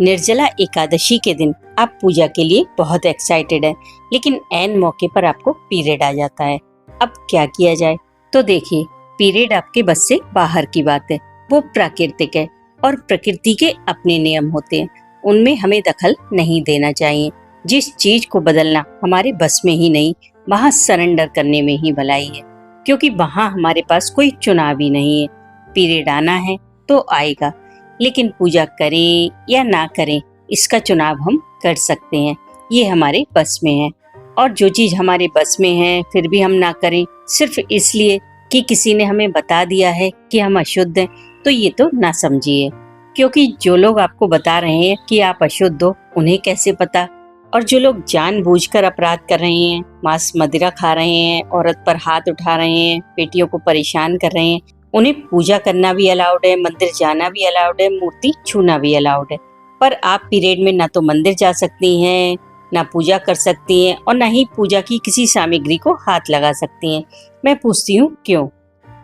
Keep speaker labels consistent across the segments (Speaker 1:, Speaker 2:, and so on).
Speaker 1: निर्जला एकादशी के दिन आप पूजा के लिए बहुत एक्साइटेड हैं, लेकिन ऐन मौके पर आपको पीरियड आ जाता है। अब क्या किया जाए? तो देखिए, पीरियड आपके बस से बाहर की बात है। वो प्राकृतिक है और प्रकृति के अपने नियम होते हैं, उनमें हमें दखल नहीं देना चाहिए। जिस चीज को बदलना हमारे बस में ही नहीं, वहाँ सरेंडर करने में ही भलाई है, क्योंकि वहाँ हमारे पास कोई चुनाव ही नहीं है। पीरियड आना है तो आएगा, लेकिन पूजा करें या ना करें इसका चुनाव हम कर सकते हैं, ये हमारे बस में है। और जो चीज हमारे बस में है फिर भी हम ना करें सिर्फ इसलिए कि किसी ने हमें बता दिया है कि हम अशुद्ध हैं, तो ये तो ना समझिए। क्योंकि जो लोग आपको बता रहे हैं कि आप अशुद्ध हो, उन्हें कैसे पता? और जो लोग जानबूझकर अपराध कर रहे हैं, मांस मदिरा खा रहे हैं, औरत पर हाथ उठा रहे हैं, बेटियों को परेशान कर रहे हैं, उन्हें पूजा करना भी अलाउड है, मंदिर जाना भी अलाउड है, मूर्ति छूना भी अलाउड है। पर आप पीरियड में ना तो मंदिर जा सकती हैं, ना पूजा कर सकती हैं, और ना ही पूजा की किसी सामग्री को हाथ लगा सकती हैं। मैं पूछती हूँ क्यों?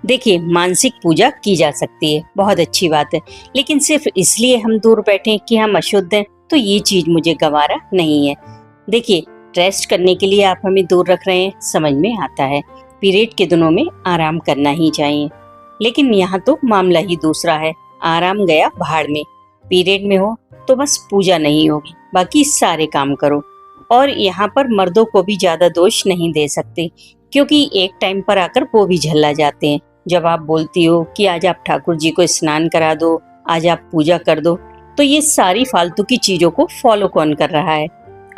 Speaker 1: देखिए, मानसिक पूजा की जा सकती है, बहुत अच्छी बात है, लेकिन सिर्फ इसलिए हम दूर बैठे कि हम अशुद्ध हैं, तो ये चीज मुझे गवारा नहीं है। देखिए, रेस्ट करने के लिए आप हमें दूर रख रहे हैं, समझ में आता है। पीरियड के दिनों में आराम करना ही चाहिए, लेकिन यहाँ तो मामला ही दूसरा है। आराम गया भाड़ में। पीरियड में हो तो बस पूजा नहीं होगी, बाकी सारे काम करो। और यहाँ पर मर्दों को भी ज्यादा दोष नहीं दे सकते, क्योंकि एक टाइम पर आकर वो भी झल्ला जाते हैं। जब आप बोलती हो कि आज आप ठाकुर जी को स्नान करा दो, आज आप पूजा कर दो, तो ये सारी फालतू की चीजों को फॉलो कौन कर रहा है?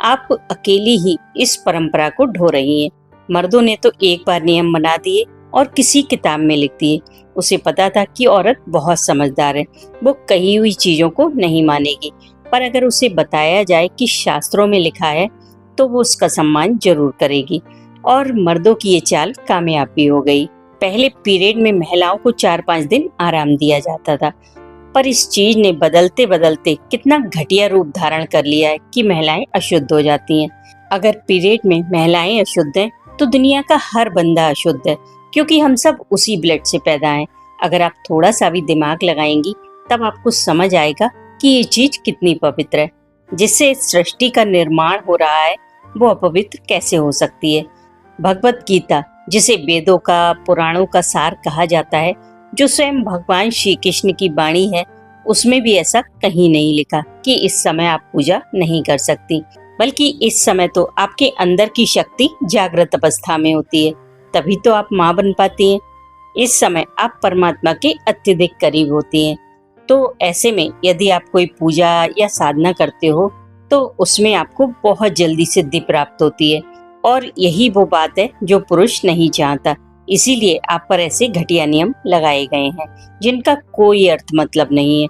Speaker 1: आप अकेली ही इस परंपरा को ढो रही हैं। मर्दों ने तो एक बार नियम बना दिए और किसी किताब में लिख दिए। उसे पता था कि औरत बहुत समझदार है, वो कही हुई चीजों को नहीं मानेगी, पर अगर उसे बताया जाए कि शास्त्रों में लिखा है तो वो उसका सम्मान जरूर करेगी। और मर्दों की ये चाल कामयाब भी हो गई। पहले पीरियड में महिलाओं को 4-5 दिन आराम दिया जाता था, पर इस चीज ने बदलते बदलते कितना घटिया रूप धारण कर लिया है कि महिलाएं अशुद्ध हो जाती हैं। अगर पीरियड में महिलाएं अशुद्ध हैं तो दुनिया का हर बंदा अशुद्ध है, क्योंकि हम सब उसी ब्लड से पैदा हैं। अगर आप थोड़ा सा भी दिमाग लगाएंगी तब आपको समझ आएगा कि ये चीज कितनी पवित्र है। जिससे सृष्टि का निर्माण हो रहा है वो अपवित्र कैसे हो सकती है? भगवत गीता, जिसे वेदों का, पुराणों का सार कहा जाता है, जो स्वयं भगवान श्री कृष्ण की वाणी है, उसमें भी ऐसा कहीं नहीं लिखा कि इस समय आप पूजा नहीं कर सकती, बल्कि इस समय तो आपके अंदर की शक्ति जागृत अवस्था में होती है, तभी तो आप माँ बन पाती हैं। इस समय आप परमात्मा के अत्यधिक करीब होती हैं। तो ऐसे में यदि आप कोई पूजा या साधना करते हो तो उसमें आपको बहुत जल्दी सिद्धि प्राप्त होती है, और यही वो बात है जो पुरुष नहीं चाहता। इसीलिए आप पर ऐसे घटिया नियम लगाए गए हैं जिनका कोई अर्थ मतलब नहीं है।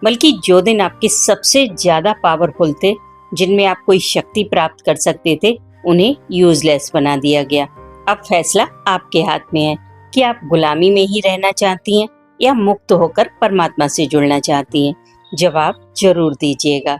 Speaker 1: बल्कि जो दिन आपके सबसे ज्यादा पावरफुल थे, जिनमें आप कोई शक्ति प्राप्त कर सकते थे, उन्हें यूजलेस बना दिया गया। अब फैसला आपके हाथ में है कि आप गुलामी में ही रहना चाहती हैं या मुक्त होकर परमात्मा से जुड़ना चाहती हैं। जवाब जरूर दीजिएगा।